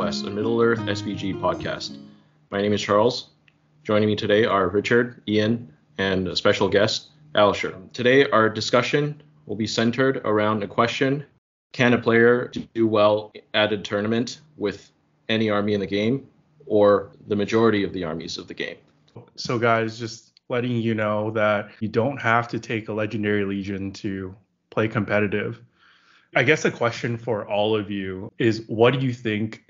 West, a Middle-earth SBG podcast. My name is Charles. Joining me today are Richard, Ian, and a special guest, Alisher. Today, our discussion will be centered around a question: can a player do well at a tournament with any army in the game, or the majority of the armies of the game? So guys, just letting you know that you don't have to take a Legendary Legion to play competitive. I guess a question for all of you is, what do you think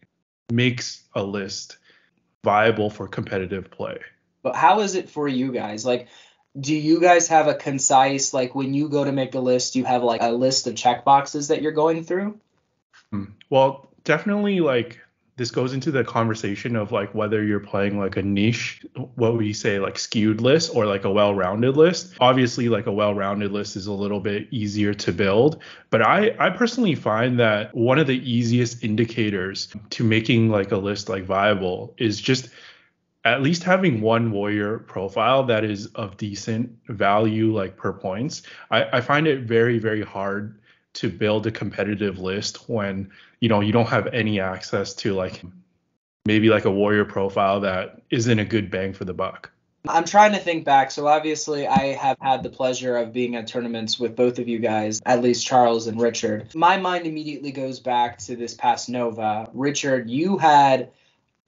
makes a list viable for competitive play? But how is it for you guys? Like, do you guys have a concise, like when you go to make a list, you have like a list of checkboxes that you're going through? Well, definitely like this goes into the conversation of like whether you're playing like a niche, what would you say, like skewed list or like a well-rounded list. Obviously, like a well-rounded list is a little bit easier to build, but I personally find that one of the easiest indicators to making like a list like viable is just at least having one warrior profile that is of decent value, like per points. I find it very, very hard to build a competitive list when you don't have any access to like maybe like a warrior profile that isn't a good bang for the buck. I'm trying to think back. So obviously I have had the pleasure of being at tournaments with both of you guys, at least Charles and Richard. My mind immediately goes back to this past Nova. Richard, you had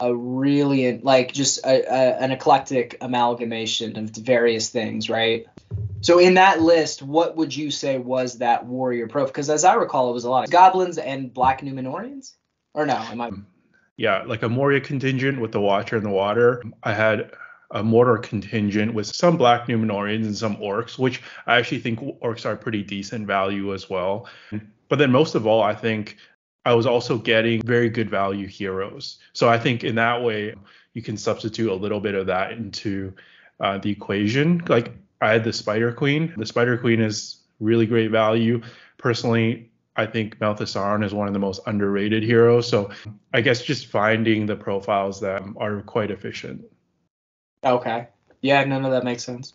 a really like just an eclectic amalgamation of various things, right? So in that list, what would you say was that warrior profile? Because as I recall, it was a lot of goblins and black Numenorians. Or no, am I? Yeah, like a Moria contingent with the Watcher and the Water. I had a Mortar contingent with some black Numenorians and some orcs, which I actually think orcs are pretty decent value as well. But then most of all, I think I was also getting very good value heroes. So I think in that way, you can substitute a little bit of that into the equation. Like I had the Spider Queen. The Spider Queen is really great value. Personally, I think Malthasaran is one of the most underrated heroes. So I guess just finding the profiles that are quite efficient. Okay. Yeah, none of that makes sense.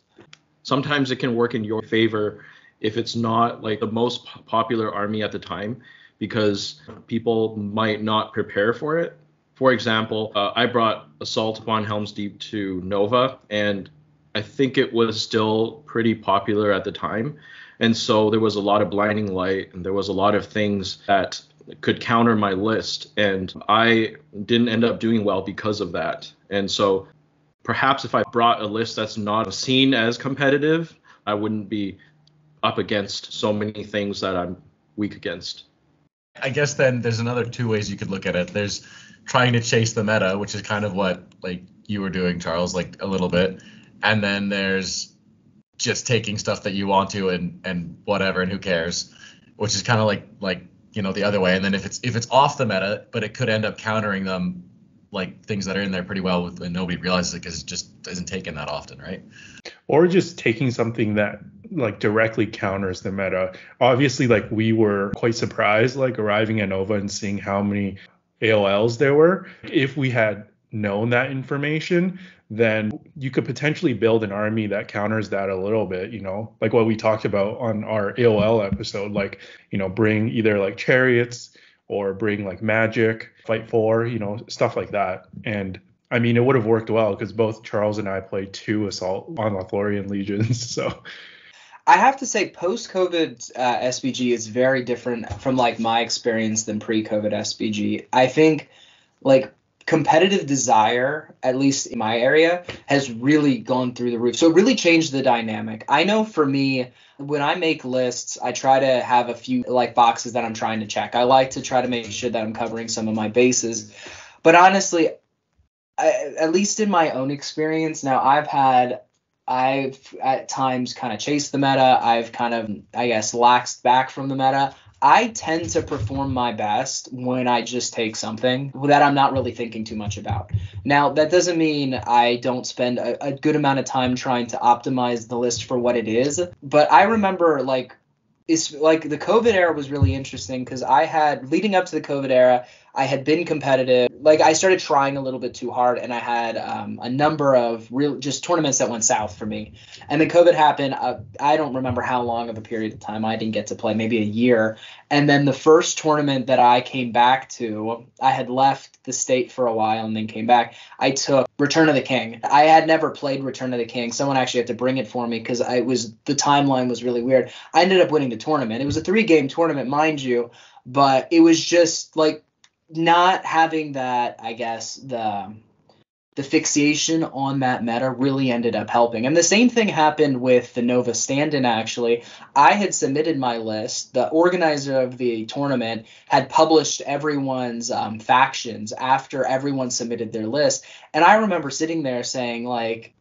Sometimes it can work in your favor if it's not like the most popular army at the time, because people might not prepare for it. For example, I brought Assault upon Helm's Deep to Nova, and I think it was still pretty popular at the time. And so there was a lot of blinding light, and there was a lot of things that could counter my list. And I didn't end up doing well because of that. And so perhaps if I brought a list that's not seen as competitive, I wouldn't be up against so many things that I'm weak against. I guess then there's another two ways you could look at it. There's trying to chase the meta, which is kind of what like you were doing, Charles, like a little bit. And then there's just taking stuff that you want to and whatever, and who cares, which is kind of like the other way. And then if it's off the meta, but it could end up countering them, like things that are in there pretty well with, and nobody realizes it because it just isn't taken that often, right? Or just taking something that like directly counters the meta. Obviously, like we were quite surprised, like arriving at Nova and seeing how many AOLs there were. If we had known that information, then you could potentially build an army that counters that a little bit, like what we talked about on our AOL episode, like, bring either like chariots or bring like magic, fight 4, stuff like that. And I mean, it would have worked well because both Charles and I played 2 Assault on Lothlorien Legions. So I have to say post-COVID SBG is very different from like my experience than pre-COVID SBG. I think like competitive desire, at least in my area, has really gone through the roof. So it really changed the dynamic. I know for me, when I make lists, I try to have a few like boxes that I'm trying to check. I like to try to make sure that I'm covering some of my bases. But honestly, at least in my own experience, now I've at times kind of chased the meta. I've kind of, I guess, laxed back from the meta. I tend to perform my best when I just take something that I'm not really thinking too much about. Now, that doesn't mean I don't spend a good amount of time trying to optimize the list for what it is. But I remember it's like the COVID era was really interesting because I had, leading up to the COVID era, I had been competitive. Like, I started trying a little bit too hard, and I had a number of real just tournaments that went south for me. And then COVID happened. I don't remember how long of a period of time I didn't get to play, maybe a year. And then the first tournament that I came back to, I had left the state for a while and then came back. I took Return of the King. I had never played Return of the King. Someone actually had to bring it for me because the timeline was really weird. I ended up winning the tournament. It was a 3-game tournament, mind you, but it was just like not having that, I guess, the fixation on that meta really ended up helping. And the same thing happened with the Nova stand-in, actually. I had submitted my list. The organizer of the tournament had published everyone's factions after everyone submitted their list. And I remember sitting there saying, like,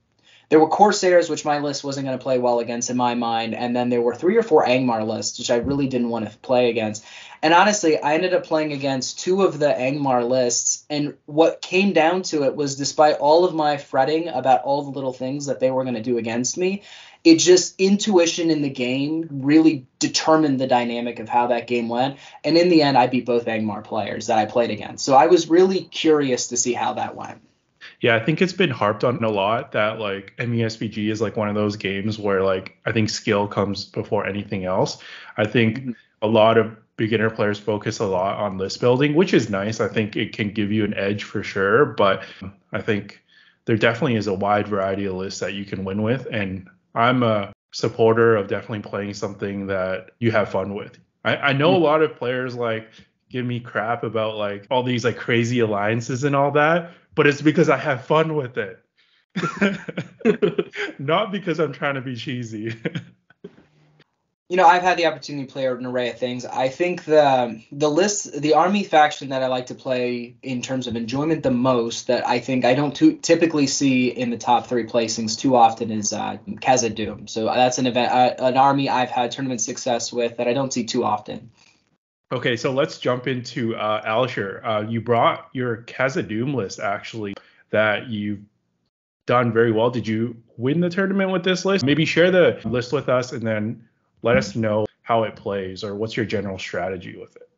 there were Corsairs, which my list wasn't going to play well against in my mind. And then there were 3 or 4 Angmar lists, which I really didn't want to play against. And honestly, I ended up playing against 2 of the Angmar lists. And what came down to it was, despite all of my fretting about all the little things that they were going to do against me, it just, intuition in the game really determined the dynamic of how that game went. And in the end, I beat both Angmar players that I played against. So I was really curious to see how that went. Yeah, I think it's been harped on a lot that like MESBG is like one of those games where like I think skill comes before anything else. I think a lot of beginner players focus a lot on list building, which is nice. I think it can give you an edge for sure, but I think there definitely is a wide variety of lists that you can win with, and I'm a supporter of definitely playing something that you have fun with. I know a lot of players like give me crap about like all these like crazy alliances and all that, but it's because I have fun with it. Not because I'm trying to be cheesy. You know, I've had the opportunity to play an array of things. I think the army faction that I like to play in terms of enjoyment the most, that I think I don't typically see in the top 3 placings too often, is Khazad-dûm. So that's an army I've had tournament success with that I don't see too often. Okay, so let's jump into Alisher. You brought your Khazad-dûm list, actually, that you've done very well. Did you win the tournament with this list? Maybe share the list with us and then let us know how it plays or what's your general strategy with it.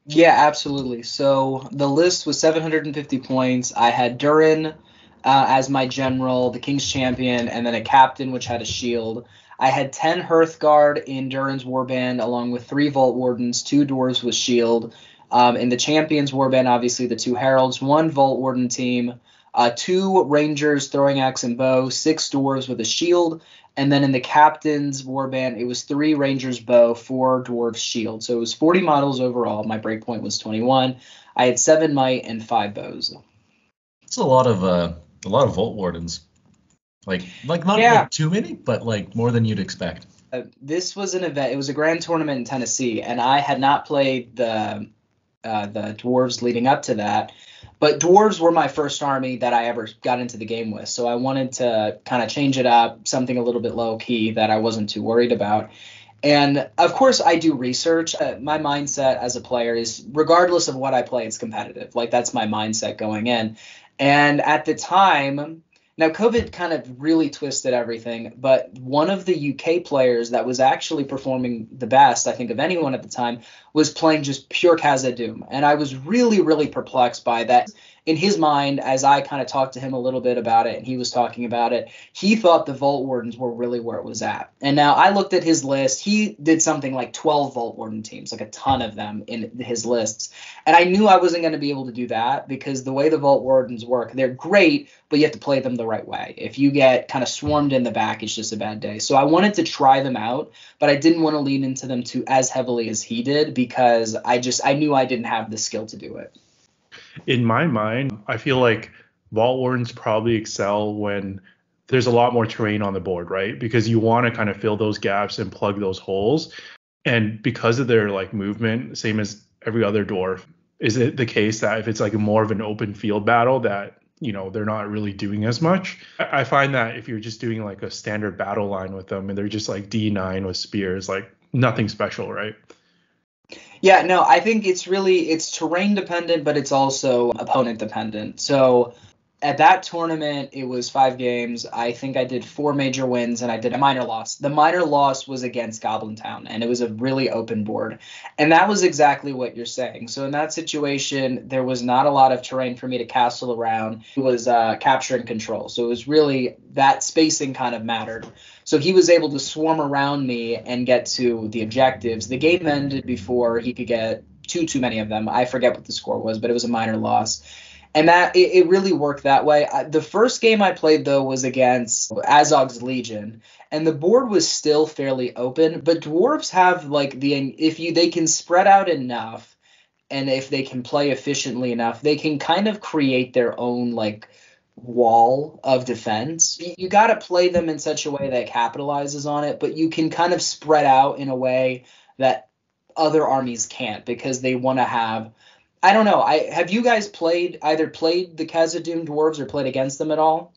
Yeah, absolutely. So the list was 750 points. I had Durin as my general, the King's Champion, and then a captain, which had a shield. I had 10 Hearthguard in Durin's Warband, along with 3 Vault Wardens, 2 Dwarves with shield. In the Champion's Warband, obviously the 2 Heralds, 1 Vault Warden team, 2 Rangers, Throwing Axe and Bow, 6 Dwarves with a shield. And then in the Captain's Warband, it was 3 Rangers Bow, 4 Dwarves shield. So it was 40 models overall. My breakpoint was 21. I had 7 Might and 5 Bows. It's a lot of Vault Wardens. Like not too many, but like more than you'd expect. This was an event. It was a grand tournament in Tennessee, and I had not played the Dwarves leading up to that. But Dwarves were my first army that I ever got into the game with, so I wanted to kind of change it up, something a little bit low-key that I wasn't too worried about. And, of course, I do research. My mindset as a player is, regardless of what I play, it's competitive. Like, that's my mindset going in. And at the time, now COVID kind of really twisted everything, but one of the UK players that was actually performing the best, I think, of anyone at the time, was playing just pure Khazad-dûm. And I was really, really perplexed by that. In his mind, as I kind of talked to him a little bit about it and he was talking about it, he thought the Vault Wardens were really where it was at. And now I looked at his list. He did something like 12 Vault Warden teams, like a ton of them in his lists. And I knew I wasn't going to be able to do that because the way the Vault Wardens work, they're great, but you have to play them the right way. If you get kind of swarmed in the back, it's just a bad day. So I wanted to try them out, but I didn't want to lean into them too as heavily as he did because I knew I didn't have the skill to do it. In my mind, I feel like Vault Wardens probably excel when there's a lot more terrain on the board, right? Because you want to kind of fill those gaps and plug those holes. And because of their like movement, same as every other dwarf, is it the case that if it's like more of an open field battle that, you know, they're not really doing as much? I find that if you're just doing like a standard battle line with them and they're just like D9 with spears, like nothing special, right? Yeah, no, I think it's terrain dependent, but it's also opponent dependent. So at that tournament, it was 5 games. I think I did 4 major wins, and I did a minor loss. The minor loss was against Goblin Town, and it was a really open board. And that was exactly what you're saying. So in that situation, there was not a lot of terrain for me to castle around. It was capture and control. So it was really that spacing kind of mattered. So he was able to swarm around me and get to the objectives. The game ended before he could get too many of them. I forget what the score was, but it was a minor loss. And that it really worked that way. The first game I played, though, was against Azog's Legion, and the board was still fairly open. But dwarves have they can spread out enough, and if they can play efficiently enough, they can kind of create their own wall of defense. You got to play them in such a way that capitalizes on it, but you can kind of spread out in a way that other armies can't, because they want to have. I don't know. Have you guys either played the Khazad-dûm dwarves or played against them at all?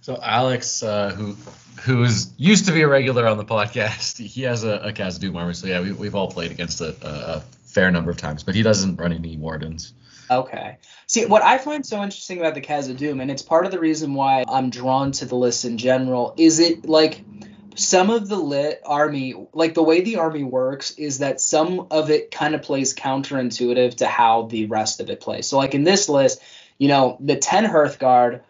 So Alex, who used to be a regular on the podcast, he has a Khazad-dûm army. So yeah, we've all played against it a fair number of times, but he doesn't run any wardens. Okay. See, what I find so interesting about the Khazad-dûm, and it's part of the reason why I'm drawn to the list in general, is it some of the lit army, the way the army works is that some of it kind of plays counterintuitive to how the rest of it plays. So in this list, the 10 Hearthguard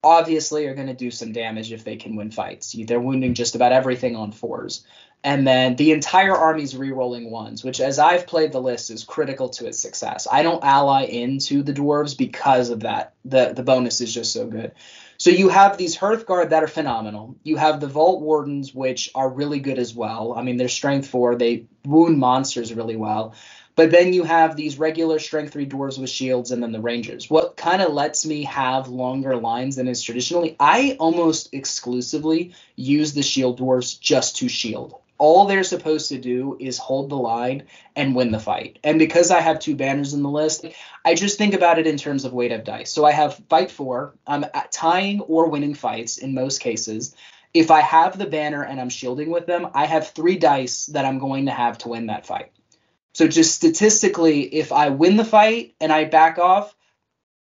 obviously are going to do some damage if they can win fights. They're wounding just about everything on 4s. And then the entire army's rerolling 1s, which as I've played the list is critical to its success. I don't ally into the dwarves because of that. The bonus is just so good. So you have these Hearthguard that are phenomenal. You have the Vault Wardens, which are really good as well. I mean, they're strength 4. They wound monsters really well. But then you have these regular strength 3 dwarves with shields, and then the Rangers. What kind of lets me have longer lines than is traditionally, I almost exclusively use the shield dwarves just to shield. All they're supposed to do is hold the line and win the fight. And because I have 2 banners in the list, I just think about it in terms of weight of dice. So I have fight 4. I'm tying or winning fights in most cases. If I have the banner and I'm shielding with them, I have 3 dice that I'm going to have to win that fight. So just statistically, if I win the fight and I back off,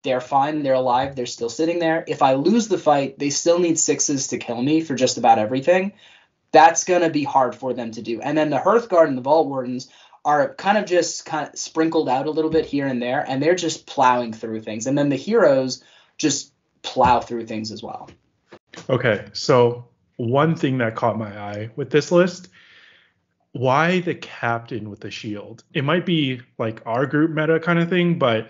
they're fine. They're alive. They're still sitting there. If I lose the fight, they still need 6s to kill me for just about everything. That's going to be hard for them to do. And then the Hearthguard and the Vault Wardens are kind of sprinkled out a little bit here and there, and they're just plowing through things. And then the heroes just plow through things as well. Okay, so one thing that caught my eye with this list, why the captain with the shield? It might be our group meta kind of thing, but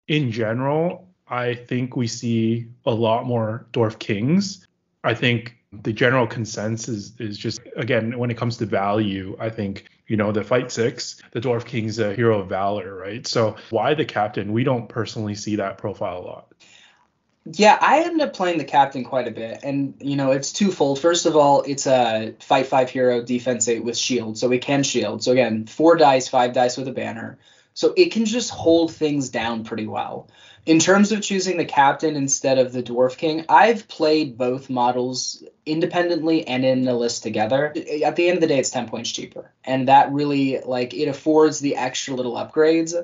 in general, I think we see a lot more Dwarf Kings. I think the general consensus is just, again, when it comes to value, I think, the fight 6, the Dwarf King's a hero of valor, right? So why the captain? We don't personally see that profile a lot. Yeah, I ended up playing the captain quite a bit, and it's twofold. First of all, it's a fight 5 hero, defense 8 with shield, so it can shield. So again, 4 dice, 5 dice with a banner, so it can just hold things down pretty well. In terms of choosing the captain instead of the Dwarf King, I've played both models independently and in the list together. At the end of the day, it's 10 points cheaper, and that really it affords the extra little upgrades,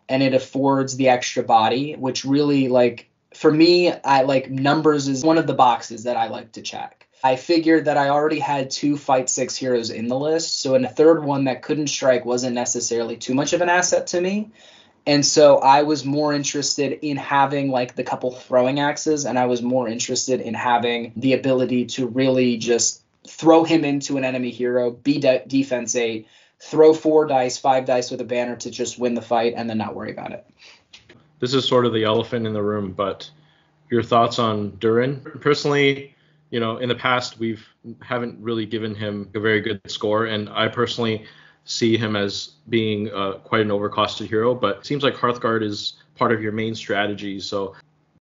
and it affords the extra body, which really for me, I numbers is one of the boxes that I like to check. I figured that I already had 2 fight 6 heroes in the list, so in a third one that couldn't strike wasn't necessarily too much of an asset to me. And so I was more interested in having the couple throwing axes, and I was more interested in having the ability to really just throw him into an enemy hero, be defense 8, throw 4 dice, 5 dice with a banner to just win the fight, and then not worry about it. This is sort of the elephant in the room, but your thoughts on Durin? Personally, in the past, haven't really given him a very good score, and I personally see him as being quite an overcosted hero, but it seems like Hearthguard is part of your main strategy, so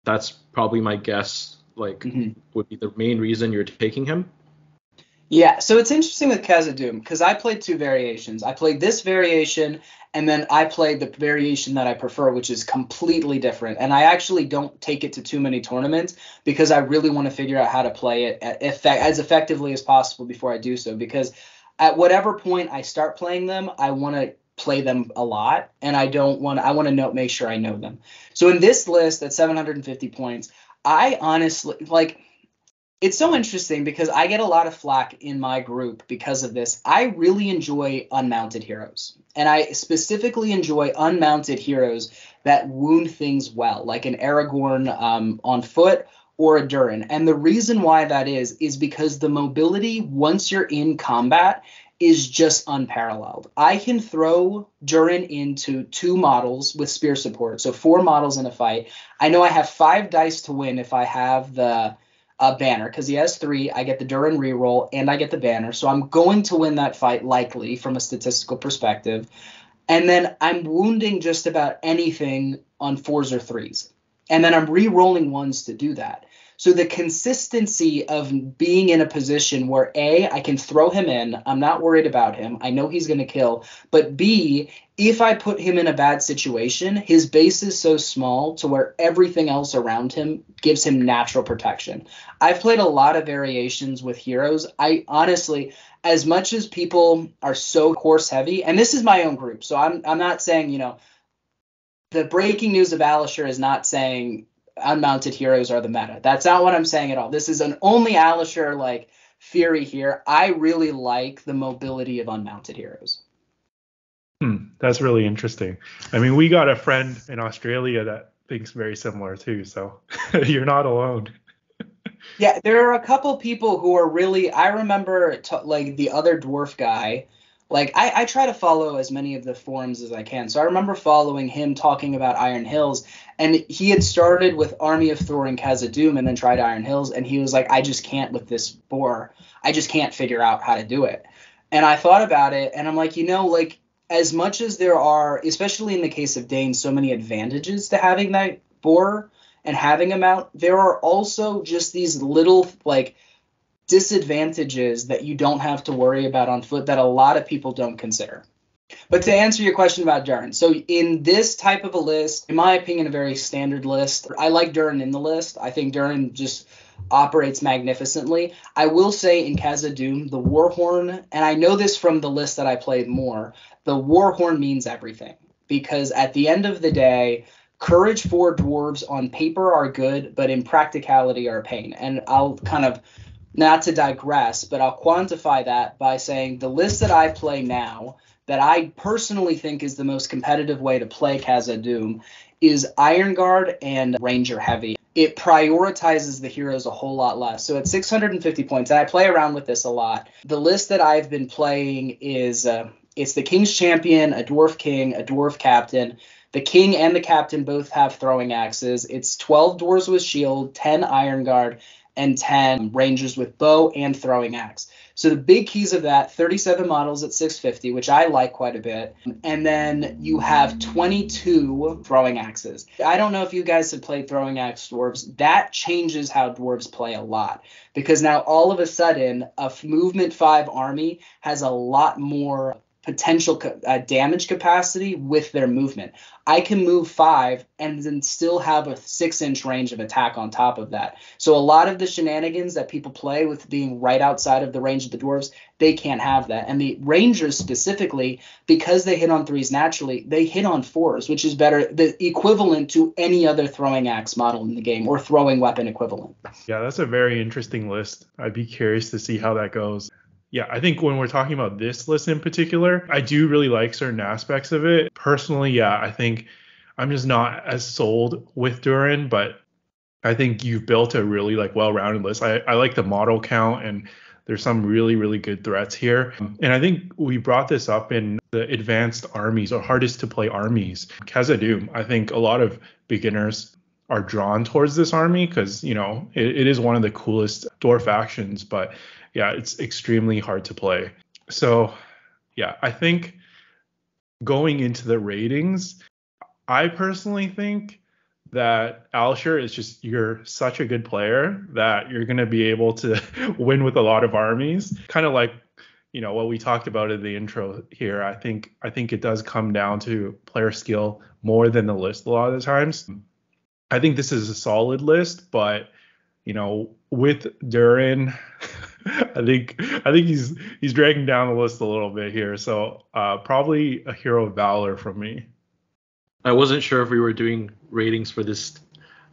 that's probably my guess, would be the main reason you're taking him. Yeah, so it's interesting with Khazad-dûm, because I played 2 variations. I played this variation, and then I played the variation that I prefer, which is completely different. And I actually don't take it to too many tournaments because I really want to figure out how to play it as effectively as possible before I do so. Because at whatever point I start playing them, I want to play them a lot, and I want to make sure I know them. So in this list at 750 points, I honestly like. It's so interesting because I get a lot of flack in my group because of this. I really enjoy unmounted heroes, and I specifically enjoy unmounted heroes that wound things well, like an Aragorn on foot or a Durin. And the reason why that is because the mobility once you're in combat is just unparalleled. I can throw Durin into 2 models with spear support, so 4 models in a fight. I know I have 5 dice to win if I have the banner, because he has 3. I get the Durin reroll and I get the banner, so I'm going to win that fight likely from a statistical perspective. And then I'm wounding just about anything on 4s or 3s, and then I'm re-rolling 1s to do that. So the consistency of being in a position where A, I can throw him in, I'm not worried about him, I know he's going to kill, but B, if I put him in a bad situation, his base is so small to where everything else around him gives him natural protection. I've played a lot of variations with heroes. I honestly, as much as people are so horse heavy, and this is my own group, so I'm not saying, the breaking news of Alisher is not saying unmounted heroes are the meta. That's not what I'm saying at all. This is an only Alisher theory here. I really like the mobility of unmounted heroes. That's really interesting. I mean, we got a friend in Australia that thinks very similar too, so you're not alone. Yeah, there are a couple people who are really. I remember the other dwarf guy. I try to follow as many of the forums as I can. So I remember following him talking about Iron Hills, and he had started with Army of Thor and Khazad-dûm and then tried Iron Hills, and he was like, I just can't with this boar. I just can't figure out how to do it. And I thought about it, and I'm like, as much as there are, especially in the case of Dane, so many advantages to having that boar and having a mount, there are also just these little, disadvantages that you don't have to worry about on foot that a lot of people don't consider. But to answer your question about Durin, so in this type of a list, in my opinion, a very standard list, I like Durin in the list. I think Durin just operates magnificently. I will say in Khazad-dûm, the Warhorn, and I know this from the list that I played more, the Warhorn means everything. Because at the end of the day, Courage 4 dwarves on paper are good, but in practicality are a pain. And I'll kind of, not to digress, but I'll quantify that by saying the list that I play now, that I personally think is the most competitive way to play Khazad-dûm, is Iron Guard and Ranger Heavy. It prioritizes the heroes a whole lot less. So at 650 points, and I play around with this a lot, the list that I've been playing is it's the King's Champion, a Dwarf King, a Dwarf Captain. The King and the Captain both have throwing axes. It's 12 Dwarves with Shield, 10 Iron Guard, and 10 Rangers with bow and throwing axe. So the big keys of that, 37 models at 650, which I like quite a bit. And then you have 22 throwing axes. I don't know if you guys have played throwing axe dwarves. That changes how dwarves play a lot. Because now all of a sudden, a movement 5 army has a lot more potential damage capacity with their movement. I can move 5 and then still have a 6-inch range of attack on top of that. So a lot of the shenanigans that people play with being right outside of the range of the dwarves, they can't have that. And the Rangers specifically, because they hit on 3s naturally, they hit on 4s, which is better, the equivalent to any other throwing axe model in the game or throwing weapon equivalent. Yeah, that's a very interesting list. I'd be curious to see how that goes. Yeah, I think when we're talking about this list in particular, I do really like certain aspects of it. Personally, yeah, I think I'm just not as sold with Durin, but I think you've built a really well-rounded list. I like the model count, and there's some really, really good threats here. And I think we brought this up in the advanced armies or hardest to play armies. Khazad-dûm, I think a lot of beginners are drawn towards this army because, it is one of the coolest dwarf factions, but yeah, it's extremely hard to play. So, yeah, I think going into the ratings, I personally think that Alisher is just, you're such a good player that you're going to be able to win with a lot of armies. Kind of like, what we talked about in the intro here. I think it does come down to player skill more than the list a lot of the times. I think this is a solid list, but, with Durin, I think he's dragging down the list a little bit here. So probably a Hero of Valor from me. I wasn't sure if we were doing ratings for this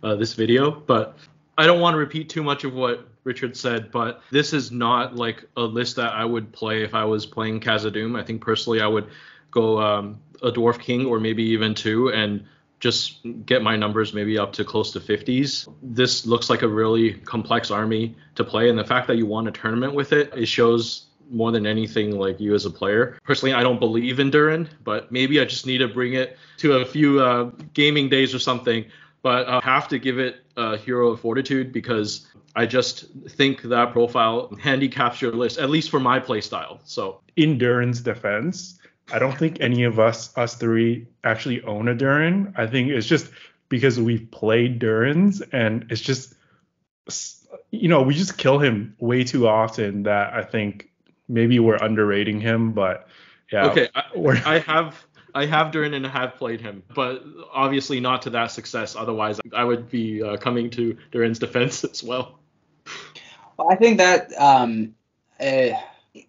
video, but I don't want to repeat too much of what Richard said, but this is not like a list that I would play if I was playing Khazad-dûm. I think personally I would go a Dwarf King or maybe even two and just get my numbers maybe up to close to 50s. This looks like a really complex army to play, and the fact that you won a tournament with it shows more than anything like you as a player. Personally, I don't believe in Durin, but maybe I just need to bring it to a few gaming days or something. But I have to give it a Hero of Fortitude because I just think that profile handicaps your list, at least for my play style. So in Durin's defense, I don't think any of us three actually own a Durin. I think it's just because we've played Durins and it's just, we just kill him way too often that I think maybe we're underrating him. But yeah. Okay, I have Durin and have played him, but obviously not to that success. Otherwise, I would be coming to Durin's defense as well. Well, I think that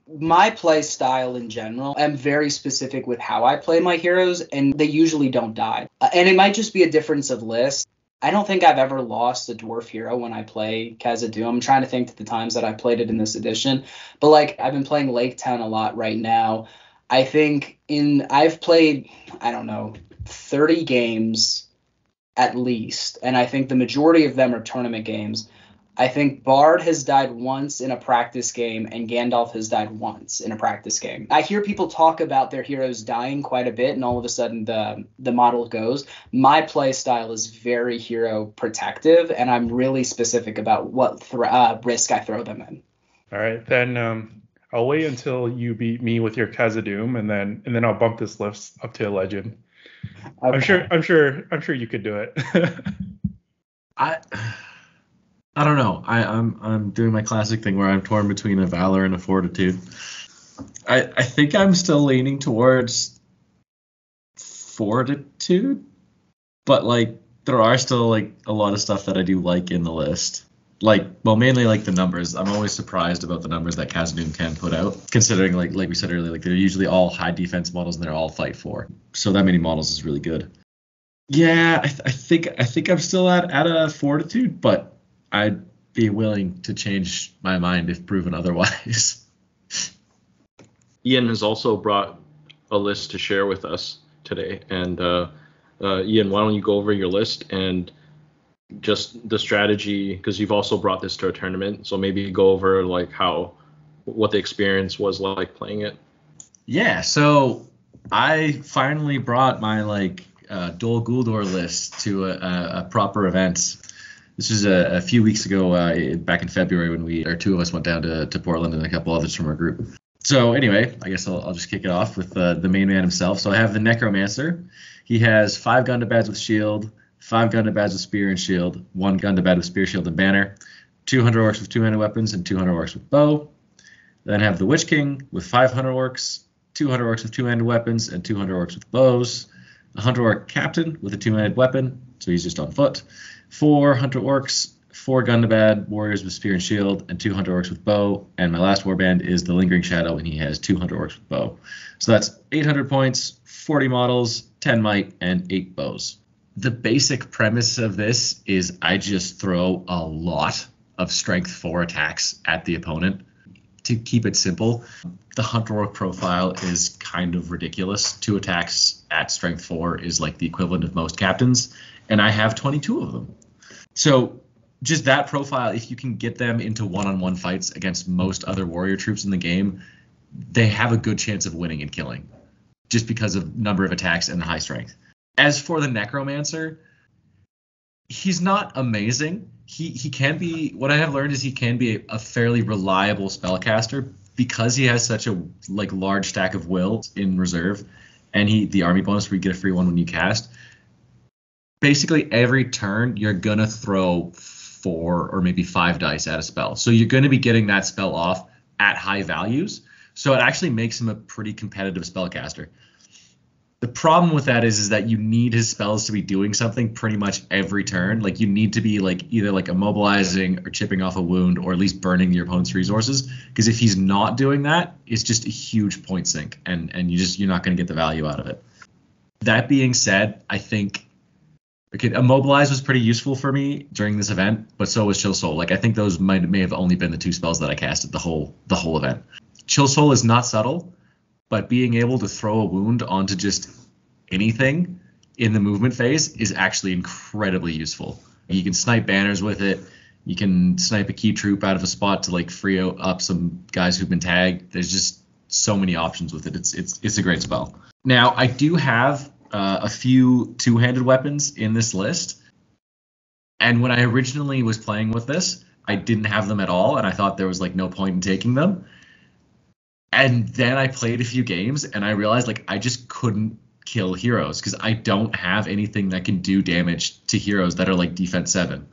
my play style in general, I'm very specific with how I play my heroes, and they usually don't die. And it might just be a difference of list. I don't think I've ever lost a dwarf hero when I play Khazad-dûm. I'm trying to think to the times that I played it in this edition. But like I've been playing Lake Town a lot right now. I think I've played, 30 games at least. And I think the majority of them are tournament games. I think Bard has died once in a practice game and Gandalf has died once in a practice game. I hear people talk about their heroes dying quite a bit and all of a sudden the model goes. My play style is very hero protective and I'm really specific about what risk I throw them in. All right, then I'll wait until you beat me with your Khazad-dûm and then I'll bump this list up to a legend. Okay. I'm sure you could do it. I don't know. I'm doing my classic thing where I'm torn between a Valor and a Fortitude. I think I'm still leaning towards Fortitude, but like there are still like a lot of stuff that I do like in the list. Mainly like the numbers. I'm always surprised about the numbers that Khazad-dûm can put out, considering like we said earlier, like they're usually all high defense models and they're all fight for. So that many models is really good. Yeah, I think I'm still at a Fortitude, but I'd be willing to change my mind if proven otherwise. Ian has also brought a list to share with us today. And Ian, why don't you go over your list and just the strategy, because you've also brought this to a tournament. So maybe go over like what the experience was like playing it. Yeah, so I finally brought my Dol Guldur list to a proper event. This was a few weeks ago, back in February, when two of us went down to Portland and a couple others from our group. So anyway, I guess I'll just kick it off with the main man himself. So I have the Necromancer. He has 5 Gundabad with shield, 5 Gundabad with spear and shield, 1 Gundabad with spear, shield, and banner, 200 orcs with 2-handed weapons, and 200 orcs with bow. Then I have the Witch King with 500 orcs, 200 orcs with 2-handed weapons, and 200 orcs with bows. A Hunter Orc Captain with a 2-handed weapon, so he's just on foot. 4 Hunter Orcs, 4 Gundabad warriors with spear and shield, and 2 Hunter Orcs with bow. And my last warband is the Lingering Shadow, and he has 2 Hunter Orcs with bow. So that's 800 points, 40 models, 10 might, and 8 bows. The basic premise of this is I just throw a lot of strength 4 attacks at the opponent. To keep it simple, the Hunter Orc profile is kind of ridiculous. 2 attacks at strength 4 is like the equivalent of most captains, and I have 22 of them. So just that profile, if you can get them into one-on-one fights against most other warrior troops in the game, they have a good chance of winning and killing, just because of number of attacks and the high strength. As for the Necromancer, he's not amazing. He can be, what I have learned is he can be a fairly reliable spellcaster because he has such a large stack of will in reserve, and the army bonus where you get a free one when you cast. Basically every turn you're gonna throw 4 or maybe 5 dice at a spell, so you're gonna be getting that spell off at high values. So it actually makes him a pretty competitive spellcaster. The problem with that is that you need his spells to be doing something pretty much every turn. Like you need to be like either like immobilizing or chipping off a wound or at least burning your opponent's resources. Because if he's not doing that, it's just a huge point sink, and you're not going to get the value out of it. That being said, I think Immobilize was pretty useful for me during this event, but so was Chill Soul. Like I think those may have only been the two spells that I casted the whole event. Chill Soul is not subtle, but being able to throw a wound onto just anything in the movement phase is actually incredibly useful. You can snipe banners with it. You can snipe a key troop out of a spot to like free up some guys who've been tagged. There's just so many options with it. It's a great spell. Now I do have a few two-handed weapons in this list, and when I originally was playing with this, I didn't have them at all, and I thought there was like no point in taking them. And then I played a few games and I realized like I just couldn't kill heroes because I don't have anything that can do damage to heroes that are like defense 7.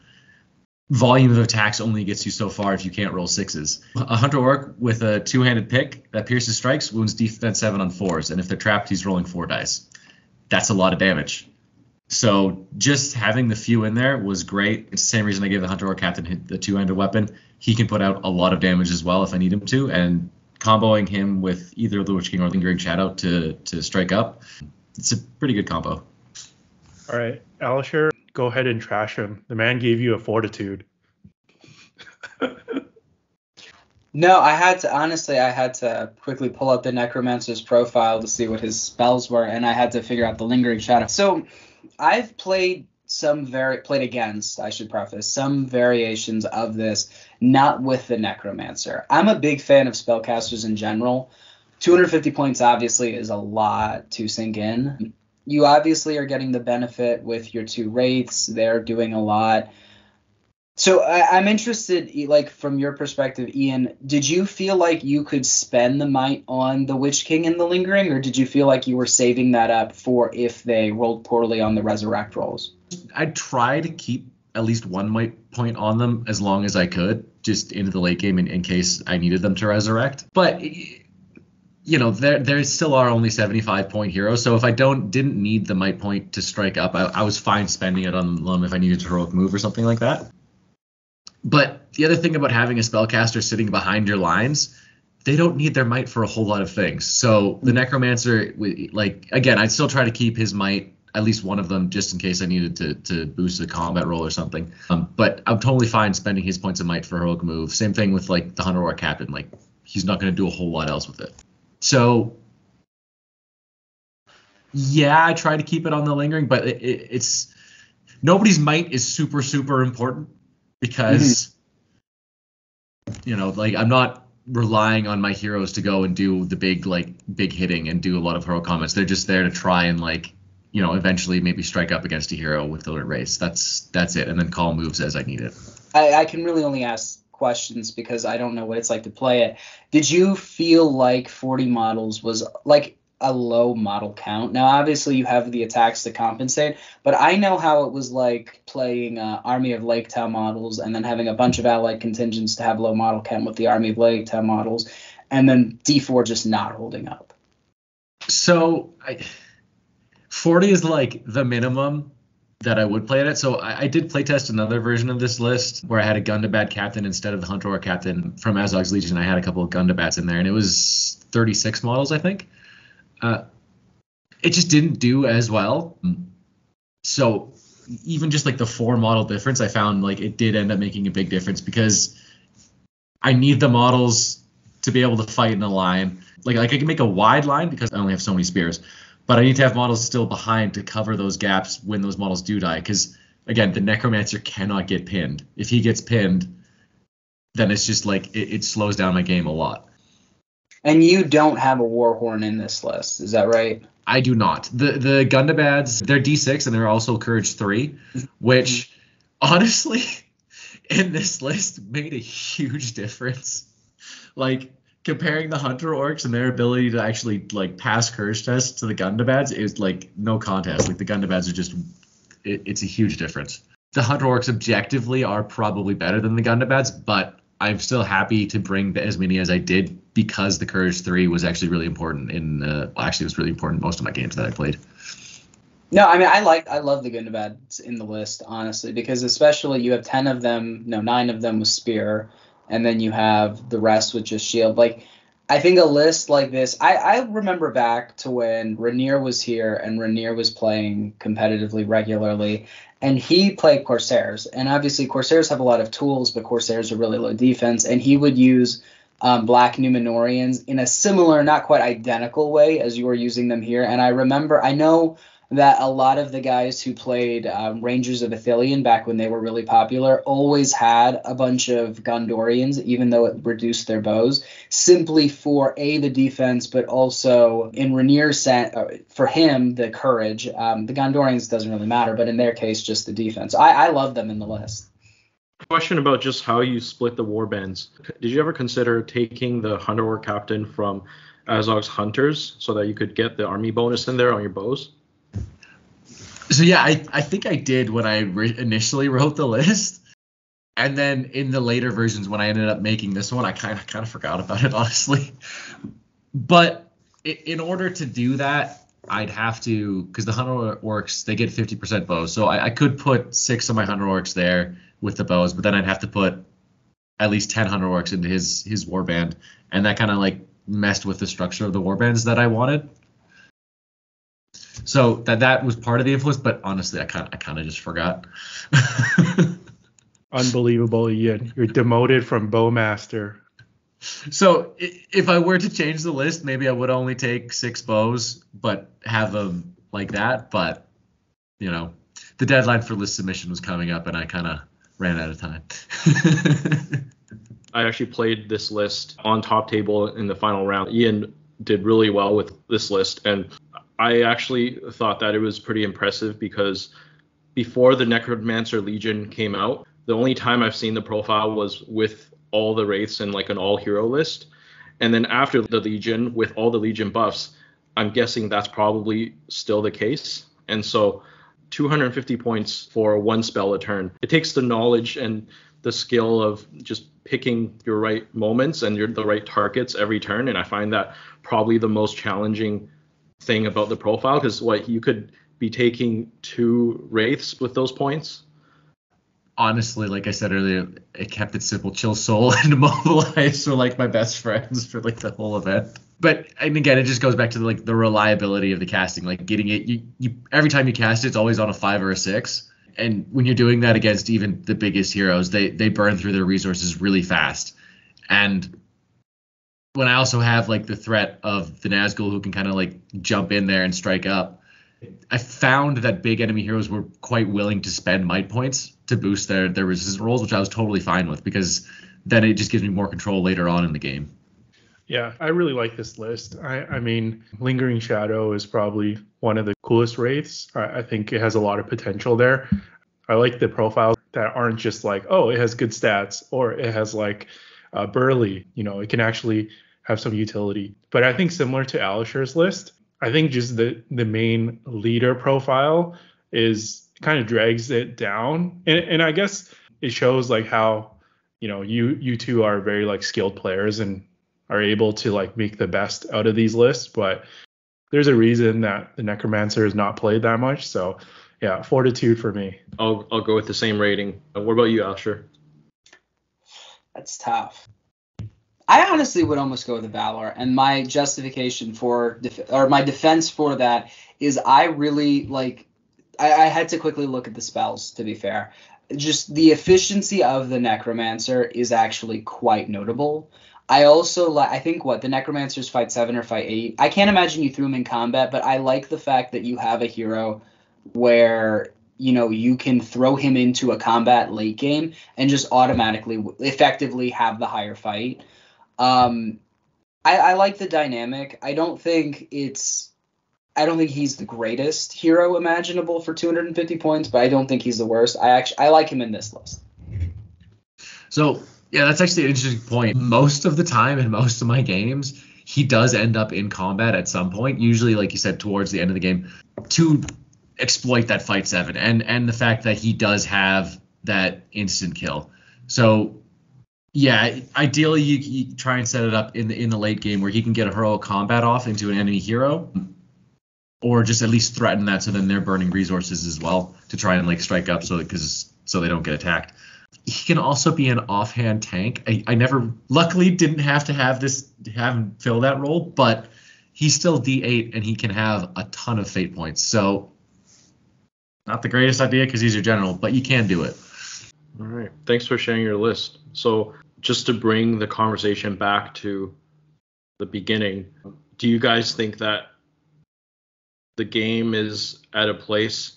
Volume of attacks only gets you so far if you can't roll 6s. A Hunter Orc with a two-handed pick that pierces strikes wounds defense 7 on 4s, and if they're trapped, he's rolling 4 dice. That's a lot of damage. So just having the few in there was great. It's the same reason I gave the Hunter Orc Captain the two-handed weapon. He can put out a lot of damage as well if I need him to, and comboing him with either the Witch King or Lingering Shadow to strike up, it's a pretty good combo. All right, Alisher, go ahead and trash him. The man gave you a fortitude. No, I had to quickly pull up the Necromancer's profile to see what his spells were, and I had to figure out the Lingering Shadow. So I've played some variations of this, not with the Necromancer. I'm a big fan of spellcasters in general. 250 points obviously is a lot to sink in. You obviously are getting the benefit with your 2 Wraiths. They're doing a lot. So I'm interested, like from your perspective, Ian, did you feel like you could spend the might on the Witch King and the Lingering, or did you feel like you were saving that up for if they rolled poorly on the Resurrect rolls? I try to keep at least 1 might point on them as long as I could, just into the late game in case I needed them to resurrect. But you know, there still are only 75-point heroes, so if I didn't need the might point to strike up, I was fine spending it on them if I needed to heroic move or something like that. But the other thing about having a spellcaster sitting behind your lines, they don't need their might for a whole lot of things. So the Necromancer, like, again, I'd still try to keep his might, at least one of them, just in case I needed to boost a combat roll or something. But I'm totally fine spending his points of might for a heroic move. Same thing with, like, the Hunter Orc Captain. Like, he's not going to do a whole lot else with it. So, yeah, I try to keep it on the Lingering, but it's nobody's might is super, super important. Because, you know, like I'm not relying on my heroes to go and do the big hitting and do a lot of heroic comments. They're just there to try and like, you know, eventually maybe strike up against a hero with the race. That's it. And then call moves as I need it. I can really only ask questions because I don't know what it's like to play it. Did you feel like 40 models was like a low model count? Now, obviously, you have the attacks to compensate, but I know how it was like playing Army of Lake Town models and then having a bunch of allied contingents to have low model count with the Army of Lake Town models, and then D4 just not holding up. So 40 is like the minimum that I would play at it. So I did playtest another version of this list where I had a Gundabad captain instead of the Hunter Orc captain from Azog's Legion. I had a couple of Gundabats in there, and it was 36 models, I think. It just didn't do as well. So even just like the 4 model difference, I found like it did end up making a big difference because I need the models to be able to fight in a line. Like I can make a wide line because I only have so many spears, but I need to have models still behind to cover those gaps when those models do die. Because again, the Necromancer cannot get pinned. If he gets pinned, then it's just like it slows down my game a lot. And you don't have a Warhorn in this list, is that right? I do not. The Gundabads, they're D6 and they're also Courage 3, which honestly in this list made a huge difference. Like comparing the Hunter Orcs and their ability to actually like pass Courage tests to the Gundabads is like no contest. Like the Gundabads are just, it's a huge difference. The Hunter Orcs objectively are probably better than the Gundabads, but I'm still happy to bring as many as I did because the Courage 3 was actually really important it was really important in most of my games that I played. No, I mean, I love the good and bad in the list, honestly, because especially you have 10 of them, no, 9 of them with Spear, and then you have the rest with just Shield. Like, I think a list like this, I remember back to when Rainier was here and Rainier was playing competitively regularly, and he played Corsairs. And obviously Corsairs have a lot of tools, but Corsairs are really low defense, and he would use Black Numenorians in a similar, not quite identical way as you were using them here. And I know that a lot of the guys who played Rangers of Ithilien back when they were really popular always had a bunch of Gondorians, even though it reduced their bows, simply for the defense, but also in Rainier's for him, the courage. The Gondorians doesn't really matter, but in their case, just the defense. I love them in the list. Question about just how you split the warbands. Did you ever consider taking the Hunter War Captain from Azog's Hunters so that you could get the army bonus in there on your bows? So yeah, I think I did when I initially wrote the list, and then in the later versions when I ended up making this one, I kind of forgot about it, honestly. But in order to do that, I'd have to, because the Hunter Orcs, they get 50% bows, so I could put 6 of my Hunter Orcs there with the bows, but then I'd have to put at least 10 Hunter Orcs into his warband, and that kind of like messed with the structure of the warbands that I wanted. So that was part of the influence, but honestly, I kind of just forgot. Unbelievable, Ian. You're demoted from Bowmaster. So if I were to change the list, maybe I would only take 6 bows, but have them like that. But, the deadline for list submission was coming up, and I kind of ran out of time. I actually played this list on top table in the final round. Ian did really well with this list, and I actually thought that it was pretty impressive because before the Necromancer Legion came out, the only time I've seen the profile was with all the Wraiths in like an all-hero list. And then after the Legion, with all the Legion buffs, I'm guessing that's probably still the case. And so 250 points for one spell a turn. It takes the knowledge and the skill of just picking your right moments and the right targets every turn. And I find that probably the most challenging thing about the profile, because you could be taking 2 Wraiths with those points. Honestly, like I said earlier, it kept it simple. Chill Soul and Immobilize were like my best friends for like the whole event. But and again, it just goes back to the reliability of the casting. Like getting it, you every time you cast it, it's always on a 5 or a 6. And when you're doing that against even the biggest heroes, they burn through their resources really fast. And when I also have like the threat of the Nazgul who can kind of like jump in there and strike up, I found that big enemy heroes were quite willing to spend might points to boost their resistance rolls, which I was totally fine with because then it just gives me more control later on in the game. Yeah, I really like this list. I mean, Lingering Shadow is probably one of the coolest Wraiths. I think it has a lot of potential there. I like the profiles that aren't just like, oh, it has good stats or it has like burly, it can actually have some utility. But I think similar to Alisher's list, I think just the main leader profile is kind of drags it down. And I guess it shows like how, you two are very like skilled players and are able to like make the best out of these lists. But there's a reason that the Necromancer is not played that much. So yeah, Fortitude for me. I'll go with the same rating. What about you, Alisher? That's tough. I honestly would almost go with the Valor, and my justification my defense for that is I really like. I had to quickly look at the spells, to be fair. Just the efficiency of the Necromancer is actually quite notable. I also I think the Necromancers fight 7 or fight 8. I can't imagine you threw him in combat, but I like the fact that you have a hero where you can throw him into a combat late game and just automatically effectively have the higher fight. I like the dynamic. I don't think he's the greatest hero imaginable for 250 points, but I don't think he's the worst. I like him in this list. So yeah, that's actually an interesting point. Most of the time in most of my games, he does end up in combat at some point, usually like you said, towards the end of the game, to exploit that fight 7 and the fact that he does have that instant kill. So Yeah, ideally you try and set it up in the late game where he can get a heroic combat off into an enemy hero, or just at least threaten that so then they're burning resources as well to try and like strike up so they don't get attacked. He can also be an offhand tank. I never luckily didn't have to have him fill that role, but he's still D8 and he can have a ton of fate points. So not the greatest idea because he's your general, but you can do it. All right. Thanks for sharing your list. So just to bring the conversation back to the beginning, do you guys think that the game is at a place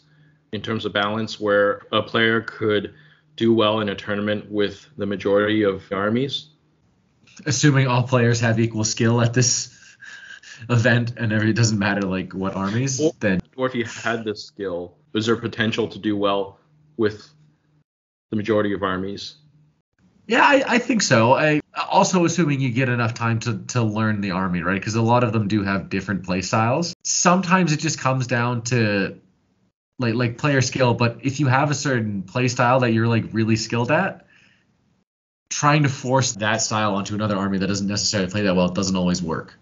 in terms of balance where a player could do well in a tournament with the majority of armies? Assuming all players have equal skill at this event and it doesn't matter like what armies, or if you had the skill, is there potential to do well with the majority of armies? Yeah, I think so. I also assuming you get enough time to learn the army, right? Because a lot of them do have different play styles. Sometimes it just comes down to like player skill, but if you have a certain play style that you're like really skilled at, trying to force that style onto another army that doesn't necessarily play that well doesn't always work.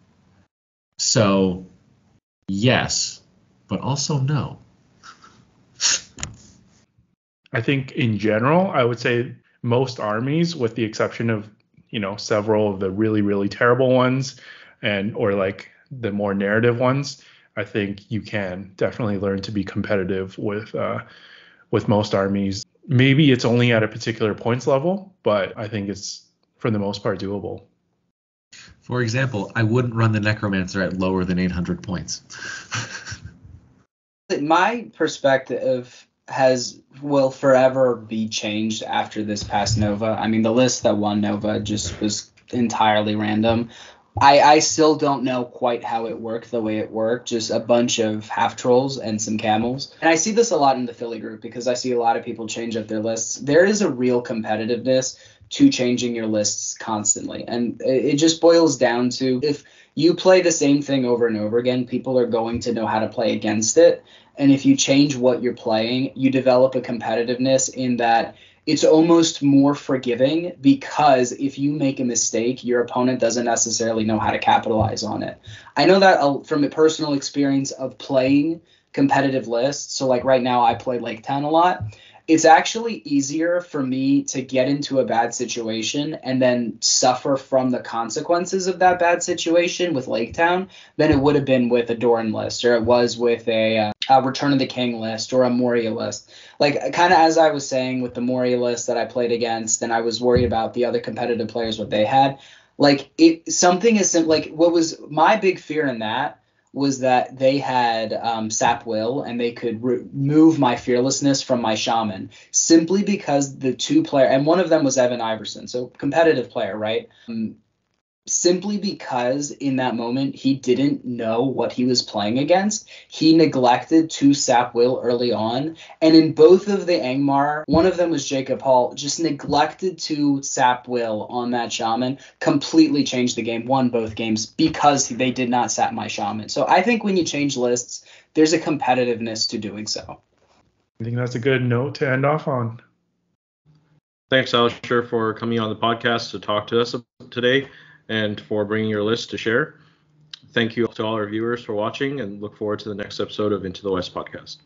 So yes, but also no. I think in general, I would say most armies, with the exception of, several of the really, really terrible ones or like the more narrative ones, I think you can definitely learn to be competitive with most armies. Maybe it's only at a particular points level, but I think it's for the most part doable. For example, I wouldn't run the Necromancer at lower than 800 points. My perspective will forever be changed after this past Nova. I mean, the list that won Nova just was entirely random. I still don't know quite how it worked the way it worked, just a bunch of half trolls and some camels. And I see this a lot in the Philly group because I see a lot of people change up their lists. There is a real competitiveness to changing your lists constantly. And it just boils down to, if you play the same thing over and over again, people are going to know how to play against it. And if you change what you're playing, you develop a competitiveness in that it's almost more forgiving, because if you make a mistake, your opponent doesn't necessarily know how to capitalize on it. I know that from a personal experience of playing competitive lists. So like right now I play Lake Town a lot. It's actually easier for me to get into a bad situation and then suffer from the consequences of that bad situation with Lake Town than it would have been with a Doran list, or it was with a Return of the King list or a Moria list. Like kind of as I was saying with the Moria list that I played against, and I was worried about the other competitive players, what they had. Like something as simple, like what was my big fear in that was that they had Sap Will, and they could remove my fearlessness from my shaman, simply because the two player, and one of them was Evan Iverson, so competitive player, right? Simply because in that moment he didn't know what he was playing against, he neglected to Sap Will early on. And in both of the Angmar, one of them was Jacob Hall, just neglected to Sap Will on that shaman, completely changed the game, won both games because they did not sap my shaman. So I think when you change lists, there's a competitiveness to doing so. I think that's a good note to end off on. Thanks, Alisher, for coming on the podcast to talk to us today, and for bringing your list to share. Thank you to all our viewers for watching, and look forward to the next episode of Into the West podcast.